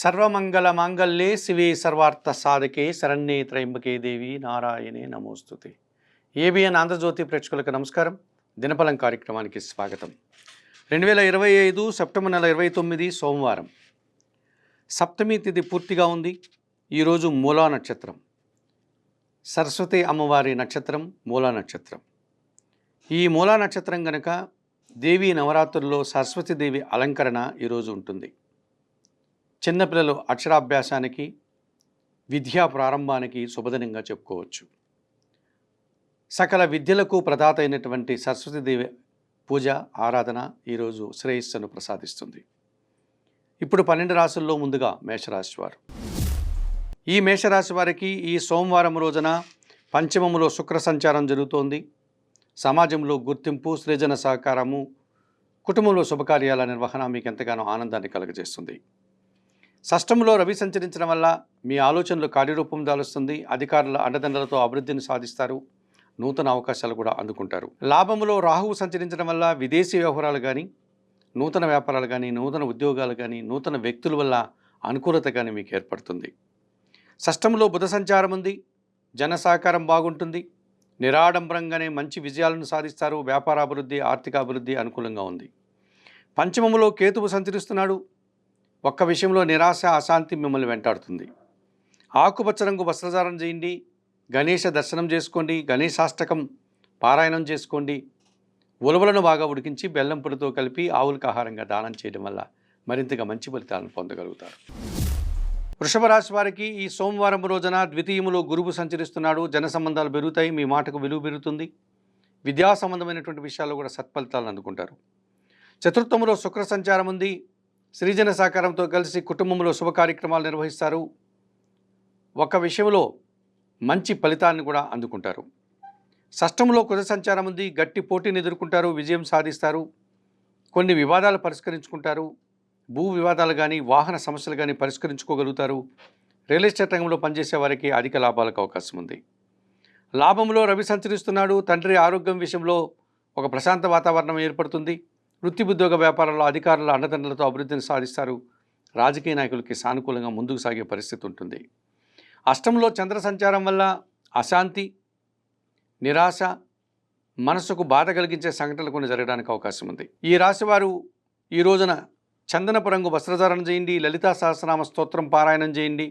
సర్వమంగళ మాంగళ్యే శివే సర్వార్థ సాధకే శరణ్యే త్రయంబకే దేవి నారాయణే నమోస్తుతే. ఏబిఎన్ ఆంధ్రజ్యోతి ప్రేక్షకులకు నమస్కారం. దినఫలం కార్యక్రమానికి స్వాగతం. 2025 సెప్టెంబర్ నెల 29 సోమవారం. సప్తమి తిథి పూర్తిగా ఉంది. ఈరోజు మూలా నక్షత్రం, సరస్వతి అమ్మవారి నక్షత్రం మూలా నక్షత్రం. ఈ మూలా నక్షత్రం గనక దేవీ నవరాత్రుల్లో సరస్వతీదేవి అలంకరణ ఈరోజు ఉంటుంది. చిన్నపిల్లలు అక్షరాభ్యాసానికి, విద్యా ప్రారంభానికి శుభదినంగా చెప్పుకోవచ్చు. సకల విద్యలకు ప్రదాత అయినటువంటి సరస్వతీదేవి పూజ ఆరాధన ఈరోజు శ్రేయస్సును ప్రసాదిస్తుంది. ఇప్పుడు 12 రాశుల్లో ముందుగా మేషరాశి వారు. ఈ మేషరాశి వారికి ఈ సోమవారం రోజున పంచమములో శుక్ర సంచారం జరుగుతోంది. సమాజంలో గుర్తింపు, సృజన సహకారము, కుటుంబంలో శుభకార్యాల నిర్వహణ మీకు ఎంతగానో ఆనందాన్ని కలుగజేస్తుంది. షష్టంలో రవి సంచరించడం వల్ల మీ ఆలోచనలు కార్యరూపం దాలుస్తుంది. అధికారుల అండదండలతో అభివృద్ధిని సాధిస్తారు. నూతన అవకాశాలు కూడా అందుకుంటారు. లాభంలో రాహువు సంచరించడం వల్ల విదేశీ వ్యవహారాలు కానీ, నూతన వ్యాపారాలు కానీ, నూతన ఉద్యోగాలు కానీ, నూతన వ్యక్తుల వల్ల అనుకూలత కానీ మీకు ఏర్పడుతుంది. షష్టంలో బుధ సంచారం ఉంది. జన సహకారం బాగుంటుంది. నిరాడంబరంగానే మంచి విజయాలను సాధిస్తారు. వ్యాపారాభివృద్ధి, ఆర్థికాభివృద్ధి అనుకూలంగా ఉంది. పంచమములో కేతువు సంచరిస్తున్నాడు. ఒక్క విషయంలో నిరాశ, అశాంతి మిమ్మల్ని వెంటాడుతుంది. ఆకుపచ్చ రంగు వస్త్రధారణ చేయండి. గణేష దర్శనం చేసుకోండి. గణేశాష్టకం పారాయణం చేసుకోండి. ఉలవలను బాగా ఉడికించి బెల్లం పొడితో కలిపి ఆవులకు ఆహారంగా దానం చేయడం వల్ల మరింతగా మంచి ఫలితాలను పొందగలుగుతారు. వృషభ రాశి వారికి ఈ సోమవారం రోజున ద్వితీయములో గురువు సంచరిస్తున్నాడు. జన సంబంధాలు పెరుగుతాయి. మీ మాటకు విలువ పెరుగుతుంది. విద్యా సంబంధమైనటువంటి విషయాల్లో కూడా సత్ఫలితాలను అందుకుంటారు. చతుర్థములో శుక్ర సంచారం ఉంది. సృజన సహకారంతో కలిసి కుటుంబంలో శుభ కార్యక్రమాలు నిర్వహిస్తారు. ఒక విషయంలో మంచి ఫలితాన్ని కూడా అందుకుంటారు. షష్టంలో కుజ సంచారం ఉంది. గట్టి పోటీని ఎదుర్కొంటారు. విజయం సాధిస్తారు. కొన్ని వివాదాలు పరిష్కరించుకుంటారు. భూ వివాదాలు కానీ, వాహన సమస్యలు కానీ పరిష్కరించుకోగలుగుతారు. రియల్ ఎస్టేట్ రంగంలో పనిచేసే వారికి అధిక లాభాలకు అవకాశం ఉంది. లాభంలో రవి సంచరిస్తున్నాడు. తండ్రి ఆరోగ్యం విషయంలో ఒక ప్రశాంత వాతావరణం ఏర్పడుతుంది. వృత్తి ఉద్యోగ వ్యాపారాల్లో అధికారుల అండదండలతో అభివృద్ధిని సాధిస్తారు. రాజకీయ నాయకులకి సానుకూలంగా ముందుకు సాగే పరిస్థితి ఉంటుంది. అష్టంలో చంద్ర సంచారం వల్ల అశాంతి, నిరాశ, మనసుకు బాధ కలిగించే సంఘటనలు కొన్ని జరగడానికి అవకాశం ఉంది. ఈ రాశివారు ఈ రోజున చందనపు రంగు వస్త్రధారణ చేయండి. లలితా సహస్రనామ స్తోత్రం పారాయణం చేయండి.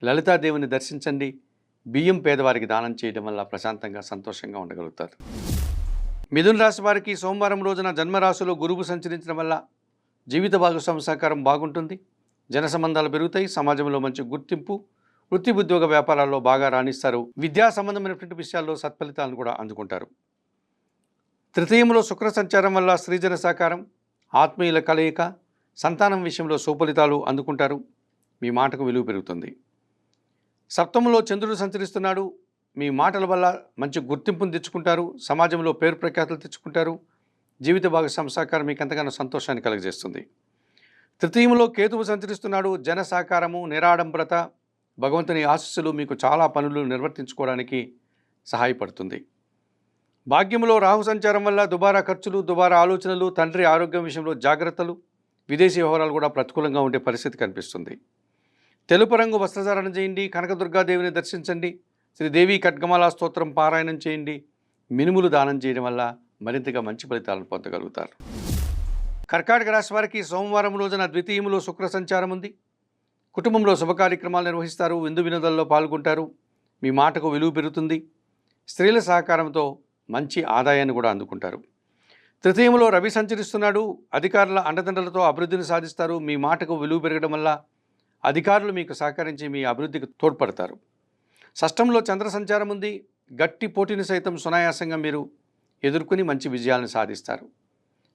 లలితాదేవిని దర్శించండి. బియ్యం పేదవారికి దానం చేయడం వల్ల ప్రశాంతంగా, సంతోషంగా ఉండగలుగుతారు. మిథున రాశి వారికి సోమవారం రోజున జన్మరాశిలో గురువు సంచరించడం వల్ల జీవిత భాగస్వామి సహకారం బాగుంటుంది. జన సంబంధాలు పెరుగుతాయి. సమాజంలో మంచి గుర్తింపు, వృత్తి ఉద్యోగ వ్యాపారాల్లో బాగా రాణిస్తారు. విద్యా సంబంధమైనటువంటి విషయాల్లో సత్ఫలితాలను కూడా అందుకుంటారు. తృతీయంలో శుక్ర సంచారం వల్ల స్త్రీజన సహకారం, ఆత్మీయుల కలయిక, సంతానం విషయంలో సుఫలితాలు అందుకుంటారు. మీ మాటకు విలువ పెరుగుతుంది. సప్తమంలో చంద్రుడు సంచరిస్తున్నాడు. మీ మాటల వల్ల మంచి గుర్తింపును తెచ్చుకుంటారు. సమాజంలో పేరు ప్రఖ్యాతులు తెచ్చుకుంటారు. జీవిత భాగస్వామి సహకారం మీకు ఎంతగానో సంతోషాన్ని కలుగజేస్తుంది. తృతీయంలో కేతువు సంచరిస్తున్నాడు. జన సహకారము, నిరాడంబరత, భగవంతుని ఆశీస్సులు మీకు చాలా పనులు నిర్వర్తించుకోవడానికి సహాయపడుతుంది. భాగ్యంలో రాహు సంచారం వల్ల దుబారా ఖర్చులు, దుబారా ఆలోచనలు, తండ్రి ఆరోగ్యం విషయంలో జాగ్రత్తలు, విదేశీ వ్యవహారాలు కూడా ప్రతికూలంగా ఉండే పరిస్థితి కనిపిస్తుంది. తెలుపు రంగు వస్త్రధారణ చేయండి. కనకదుర్గాదేవిని దర్శించండి. శ్రీదేవి ఖడ్గమాల స్తోత్రం పారాయణం చేయండి. మినుములు దానం చేయడం వల్ల మరింతగా మంచి ఫలితాలను పొందగలుగుతారు. కర్కాటక రాశి వారికి సోమవారం రోజున ద్వితీయంలో శుక్ర సంచారం ఉంది. కుటుంబంలో శుభ కార్యక్రమాలు నిర్వహిస్తారు. విందు వినోదాల్లో పాల్గొంటారు. మీ మాటకు విలువ పెరుగుతుంది. స్త్రీల సహకారంతో మంచి ఆదాయాన్ని కూడా అందుకుంటారు. తృతీయంలో రవి సంచరిస్తున్నాడు. అధికారుల అండదండలతో అభివృద్ధిని సాధిస్తారు. మీ మాటకు విలువ పెరగడం వల్ల అధికారులు మీకు సహకరించి మీ అభివృద్ధికి తోడ్పడతారు. షష్టంలో చంద్ర సంచారం ఉంది. గట్టి పోటీని సైతం సునాయాసంగా మీరు ఎదుర్కొని మంచి విజయాలను సాధిస్తారు.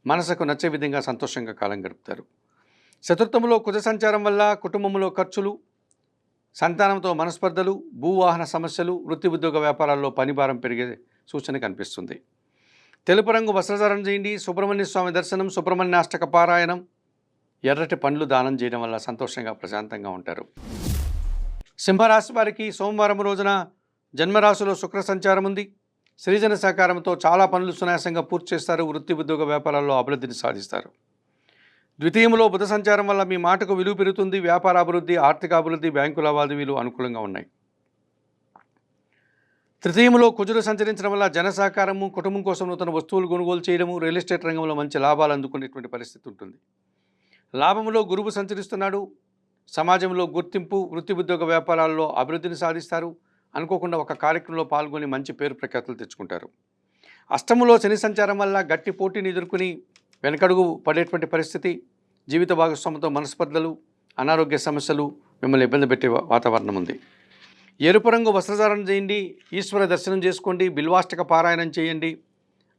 మనసుకు నచ్చే విధంగా సంతోషంగా కాలం గడుపుతారు. చతుర్థంలో కుజ సంచారం వల్ల కుటుంబంలో ఖర్చులు, సంతానంతో మనస్పర్ధలు, భూవాహన సమస్యలు, వృత్తి ఉద్యోగ వ్యాపారాల్లో పనిభారం పెరిగే సూచన కనిపిస్తుంది. తెలుపు రంగు వస్త్రధారణ చేయండి. సుబ్రహ్మణ్య స్వామి దర్శనం, సుబ్రహ్మణ్యాష్టక పారాయణం, ఎర్రటి పండ్లు దానం చేయడం వల్ల సంతోషంగా, ప్రశాంతంగా ఉంటారు. సింహరాశి వారికి సోమవారం రోజున జన్మరాశిలో శుక్ర సంచారం ఉంది. సృజన సహకారంతో చాలా పనులు సునాయాసంగా పూర్తి చేస్తారు. వృత్తి ఉద్యోగ వ్యాపారాల్లో అభివృద్ధిని సాధిస్తారు. ద్వితీయంలో బుధ సంచారం వల్ల మీ మాటకు విలువ పెరుగుతుంది. వ్యాపార అభివృద్ధి, ఆర్థిక అభివృద్ధి, బ్యాంకు లావాదేవీలు అనుకూలంగా ఉన్నాయి. తృతీయంలో కుజుడు సంచరించడం వల్ల జన సహకారము, కుటుంబం కోసం నూతన వస్తువులు కొనుగోలు చేయడము, రియల్ ఎస్టేట్ రంగంలో మంచి లాభాలు అందుకునేటువంటి పరిస్థితి ఉంటుంది. లాభంలో గురువు సంచరిస్తున్నాడు. సమాజంలో గుర్తింపు, వృత్తి ఉద్యోగ వ్యాపారాల్లో అభివృద్ధిని సాధిస్తారు. అనుకోకుండా ఒక కార్యక్రమంలో పాల్గొని మంచి పేరు ప్రఖ్యాతులు తెచ్చుకుంటారు. అష్టమంలో శని సంచారం వల్ల గట్టి పోటీని ఎదుర్కొని వెనకడుగు పడేటువంటి పరిస్థితి, జీవిత భాగస్వామితో మనస్పర్ధలు, అనారోగ్య సమస్యలు మిమ్మల్ని ఇబ్బంది పెట్టే వాతావరణం ఉంది. ఎరుపు రంగు వస్త్రధారణ చేయండి. ఈశ్వర దర్శనం చేసుకోండి. బిల్వాష్టక పారాయణం చేయండి.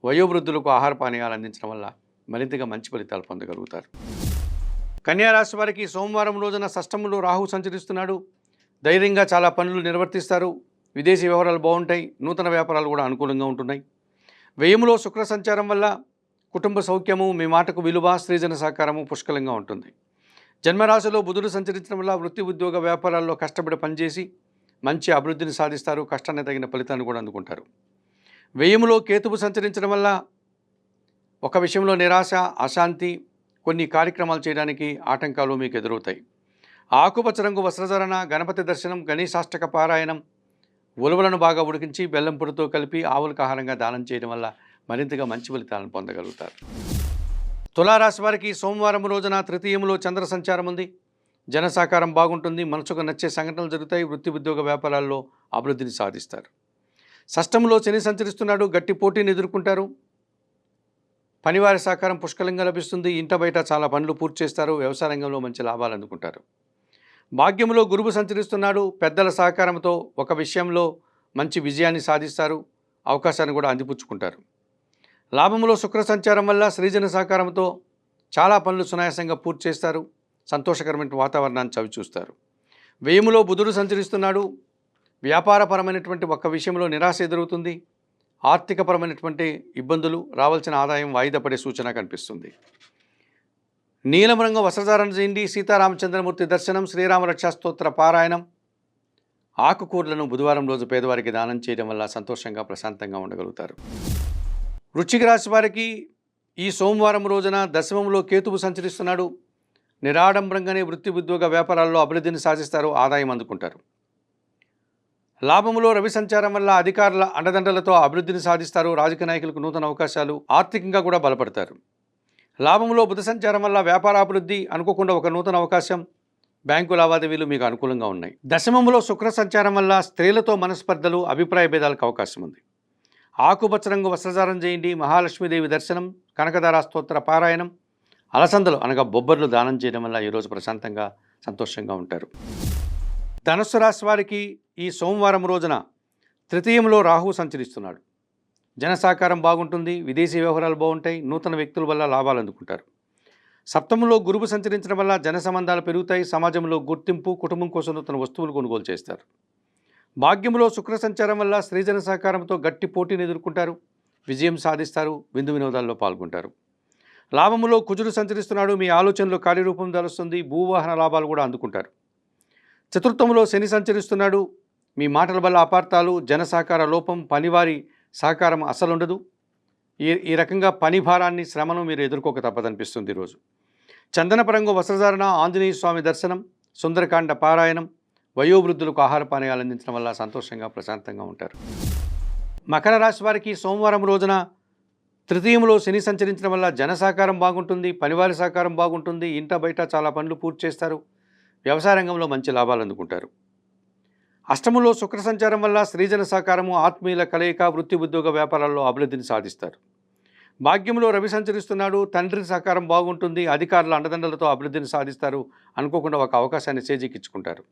వయోవృద్ధులకు ఆహార పానీయాలు అందించడం వల్ల మరింతగా మంచి ఫలితాలు పొందగలుగుతారు. కన్యారాశి వారికి సోమవారం రోజున షష్టమంలో రాహు సంచరిస్తున్నాడు. ధైర్యంగా చాలా పనులు నిర్వర్తిస్తారు. విదేశీ వ్యవహారాలు బాగుంటాయి. నూతన వ్యాపారాలు కూడా అనుకూలంగా ఉంటున్నాయి. వ్యయములో శుక్ర సంచారం వల్ల కుటుంబ సౌఖ్యము, మీ మాటకు విలువ, స్త్రీజన సహకారము పుష్కలంగా ఉంటుంది. జన్మరాశిలో బుధుడు సంచరించడం వల్ల వృత్తి ఉద్యోగ వ్యాపారాల్లో కష్టపడి పనిచేసి మంచి అభివృద్ధిని సాధిస్తారు. కష్టాన్ని తగిన ఫలితాన్ని కూడా అందుకుంటారు. వ్యయములో కేతువు సంచరించడం వల్ల ఒక విషయంలో నిరాశ, అశాంతి, కొన్ని కార్యక్రమాలు చేయడానికి ఆటంకాలు మీకు ఎదురవుతాయి. ఆకుపచ్చ రంగు వస్త్రధారణ, గణపతి దర్శనం, గణేశాష్టక పారాయణం, ఉలవలను బాగా ఉడికించి బెల్లం పొడితో కలిపి ఆవులకు ఆహారంగా దానం చేయడం వల్ల మరింతగా మంచి ఫలితాలను పొందగలుగుతారు. తులారాశి వారికి సోమవారం రోజున తృతీయంలో చంద్ర సంచారం ఉంది. జన సహకారం బాగుంటుంది. మనసుకు నచ్చే సంఘటనలు జరుగుతాయి. వృత్తి ఉద్యోగ వ్యాపారాల్లో అభివృద్ధిని సాధిస్తారు. షష్టంలో శని సంచరిస్తున్నాడు. గట్టి పోటీని ఎదుర్కొంటారు. పనివారి సహకారం పుష్కలంగా లభిస్తుంది. ఇంట బయట చాలా పనులు పూర్తి చేస్తారు. వ్యవసాయ రంగంలో మంచి లాభాలు అందుకుంటారు. భాగ్యంలో గురువు సంచరిస్తున్నాడు. పెద్దల సహకారంతో ఒక విషయంలో మంచి విజయాన్ని సాధిస్తారు. అవకాశాన్ని కూడా అందిపుచ్చుకుంటారు. లాభంలో శుక్ర సంచారం వల్ల స్త్రీజన సహకారంతో చాలా పనులు సునాయాసంగా పూర్తి చేస్తారు. సంతోషకరమైన వాతావరణాన్ని చవిచూస్తారు. వ్యయములో బుధుడు సంచరిస్తున్నాడు. వ్యాపారపరమైనటువంటి ఒక్క విషయంలో నిరాశ ఎదురవుతుంది. ఆర్థికపరమైనటువంటి ఇబ్బందులు, రావాల్సిన ఆదాయం వాయిదా పడే సూచన కనిపిస్తుంది. నీలం రంగు వస్త్రధారణ చేయండి. సీతారామచంద్రమూర్తి దర్శనం, శ్రీరామ రక్షా స్తోత్ర పారాయణం, ఆకుకూరలను బుధవారం రోజు పేదవారికి దానం చేయడం వల్ల సంతోషంగా ప్రశాంతంగా ఉండగలుగుతారు. వృశ్చిక రాశి వారికి ఈ సోమవారం రోజున దశమంలో కేతువు సంచరిస్తున్నాడు. నిరాడంబరంగానే వృత్తి ఉద్యోగ వ్యాపారాల్లో అభివృద్ధిని సాధిస్తారు. ఆదాయం అందుకుంటారు. లాభములో రవి సంచారం వల్ల అధికారుల అండదండలతో అభివృద్ధిని సాధిస్తారు. రాజకీయ నాయకులకు నూతన అవకాశాలు, ఆర్థికంగా కూడా బలపడతారు. లాభంలో బుధ సంచారం వల్ల వ్యాపార అభివృద్ధి, అనుకోకుండా ఒక నూతన అవకాశం, బ్యాంకు లావాదేవీలు మీకు అనుకూలంగా ఉన్నాయి. దశమంలో శుక్ర సంచారం వల్ల స్త్రీలతో మనస్పర్ధలు, అభిప్రాయ భేదాలకు అవకాశం ఉంది. ఆకుపచ్చ రంగు వస్త్రధారణ చేయండి. మహాలక్ష్మీదేవి దర్శనం, కనకదార స్తోత్ర పారాయణం, అలసందలు అనగా బొబ్బర్లు దానం చేయడం వల్ల ఈరోజు ప్రశాంతంగా సంతోషంగా ఉంటారు. ధనుస్సు రాశి వారికి ఈ సోమవారం రోజున తృతీయంలో రాహు సంచరిస్తున్నాడు. జన సహకారం బాగుంటుంది. విదేశీ వ్యవహారాలు బాగుంటాయి. నూతన వ్యక్తుల వల్ల లాభాలు అందుకుంటారు. సప్తమంలో గురువు సంచరించడం వల్ల జన సంబంధాలు పెరుగుతాయి. సమాజంలో గుర్తింపు, కుటుంబం కోసం నూతన వస్తువులు కొనుగోలు చేస్తారు. భాగ్యంలో శుక్ర సంచారం వల్ల స్త్రీజన సహకారంతో గట్టి పోటీని ఎదుర్కొంటారు. విజయం సాధిస్తారు. విందు వినోదాల్లో పాల్గొంటారు. లాభములో కుజుడు సంచరిస్తున్నాడు. మీ ఆలోచనలో కార్యరూపం దాలుస్తుంది. భూవాహన లాభాలు కూడా అందుకుంటారు. చతుర్థంలో శని సంచరిస్తున్నాడు. మీ మాటల వల్ల అపార్థాలు, జన సహకార లోపం, పనివారి సహకారం అసలు ఉండదు. ఈ రకంగా పని భారాన్ని, శ్రమను మీరు ఎదుర్కోక తప్పదనిపిస్తుంది. ఈరోజు చందనపరంగు వస్త్రధారణ, ఆంజనేయ స్వామి దర్శనం, సుందరకాండ పారాయణం, వయోవృద్ధులకు ఆహార పానీయాలు అందించడం వల్ల సంతోషంగా ప్రశాంతంగా ఉంటారు. మకర రాశి వారికి సోమవారం రోజున తృతీయంలో శని సంచరించడం వల్ల జన సహకారం బాగుంటుంది. పనివారి సహకారం బాగుంటుంది. ఇంట బయట చాలా పనులు పూర్తి చేస్తారు. వ్యవసాయ రంగంలో మంచి లాభాలు అందుకుంటారు. అష్టమంలో శుక్ర సంచారం వల్ల స్త్రీజన సహకారము, ఆత్మీయుల కలయిక, వృత్తి ఉద్యోగ వ్యాపారాల్లో అభివృద్ధిని సాధిస్తారు. భాగ్యంలో రవి సంచరిస్తున్నాడు. తండ్రి సహకారం బాగుంటుంది. అధికారుల అండదండలతో అభివృద్ధిని సాధిస్తారు. అనుకోకుండా ఒక అవకాశాన్ని చేజిక్కించుకుంటారు.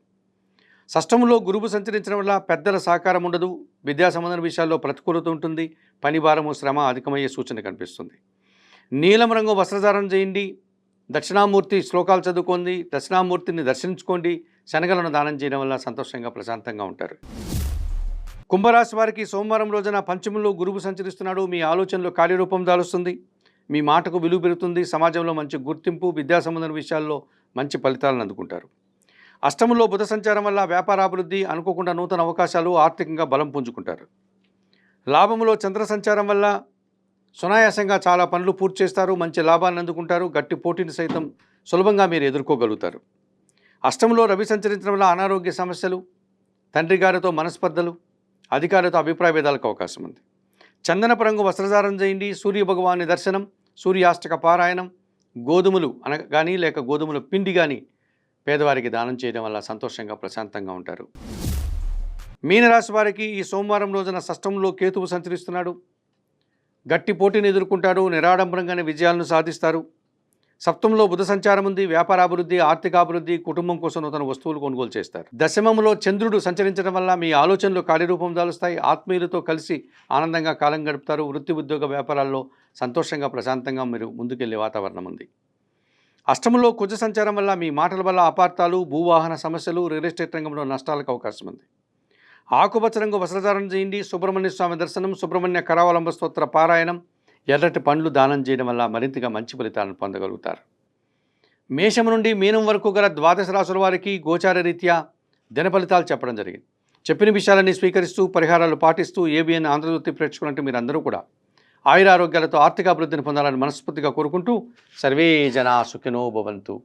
షష్టంలో గురువు సంచరించడం వల్ల పెద్దల సహకారం ఉండదు. విద్యా సంబంధ విషయాల్లో ప్రతికూలత ఉంటుంది. పని భారము, శ్రమ అధికమయ్యే సూచన కనిపిస్తుంది. నీలం రంగు వస్త్రధారణ చేయండి. దక్షిణామూర్తి శ్లోకాలు చదువుకోండి. దక్షిణామూర్తిని దర్శించుకోండి. శనగలను దానం చేయడం వల్ల సంతోషంగా ప్రశాంతంగా ఉంటారు. కుంభరాశి వారికి సోమవారం రోజున పంచమంలో గురువు సంచరిస్తున్నాడు. మీ ఆలోచనలో కార్యరూపం దాలుస్తుంది. మీ మాటకు విలువ పెరుగుతుంది. సమాజంలో మంచి గుర్తింపు, విద్యా సంబంధ విషయాల్లో మంచి ఫలితాలను అందుకుంటారు. అష్టమంలో బుధ సంచారం వల్ల వ్యాపారాభివృద్ధి, అనుకోకుండా నూతన అవకాశాలు, ఆర్థికంగా బలం పుంజుకుంటారు. లాభంలో చంద్ర సంచారం వల్ల సునాయాసంగా చాలా పనులు పూర్తి చేస్తారు, మంచి లాభాన్ని అందుకుంటారు, గట్టి పోటీని సైతం సులభంగా మీరు ఎదుర్కోగలుగుతారు. అష్టంలో రవి సంచరించడం వల్ల అనారోగ్య సమస్యలు, తండ్రి గారితో మనస్పర్ధలు, అధికారులతో అభిప్రాయ భేదాలకు అవకాశం ఉంది. చందనపు రంగు వస్త్రధారణ చేయండి. సూర్య భగవాన్ని దర్శనం, సూర్యాష్టక పారాయణం, గోధుమలు కానీ లేక గోధుమల పిండి కానీ పేదవారికి దానం చేయడం వల్ల సంతోషంగా ప్రశాంతంగా ఉంటారు. మీనరాశి వారికి ఈ సోమవారం రోజున షష్టంలో కేతువు సంచరిస్తున్నాడు. గట్టి పోటీని ఎదుర్కొంటారు, నిరాడంబరంగానే విజయాలను సాధిస్తారు. సప్తంలో బుధ సంచారం ఉంది. వ్యాపారాభివృద్ధి, ఆర్థికాభివృద్ధి, కుటుంబం కోసం నూతన వస్తువులు కొనుగోలు చేస్తారు. దశమంలో చంద్రుడు సంచరించడం వల్ల మీ ఆలోచనలు కార్యరూపం దాలుస్తాయి. ఆత్మీయులతో కలిసి ఆనందంగా కాలం గడుపుతారు. వృత్తి, ఉద్యోగ, వ్యాపారాల్లో సంతోషంగా ప్రశాంతంగా మీరు ముందుకెళ్లే వాతావరణం ఉంది. అష్టమంలో కుజ సంచారం వల్ల మీ మాటల వల్ల అపార్థాలు, భూవాహన సమస్యలు, రియల్ ఎస్టేట్ రంగంలో నష్టాలకు అవకాశం ఉంది. ఆకుపచ్చ రంగు వస్త్రధారణ చేయండి. సుబ్రహ్మణ్య స్వామి దర్శనం, సుబ్రహ్మణ్య కరావలంబ స్తోత్ర పారాయణం, ఎర్రటి పండ్లు దానం చేయడం వల్ల మరింతగా మంచి ఫలితాలను పొందగలుగుతారు. మేషం నుండి మీనం వరకు గల ద్వాదశ రాశుల వారికి గోచార రీత్యా దిన ఫలితాలు చెప్పడం జరిగింది. చెప్పిన విషయాలన్నీ స్వీకరిస్తూ పరిహారాలు పాటిస్తూ ఏబిఎన్ ఆంధ్రజ్యోతి ప్రేక్షకులంటే మీరందరూ కూడా ఆయురారోగ్యాలతో ఆర్థిక అభివృద్ధిని పొందాలని మనస్ఫూర్తిగా కోరుకుంటూ సర్వే జనా సుఖినో భవంతు.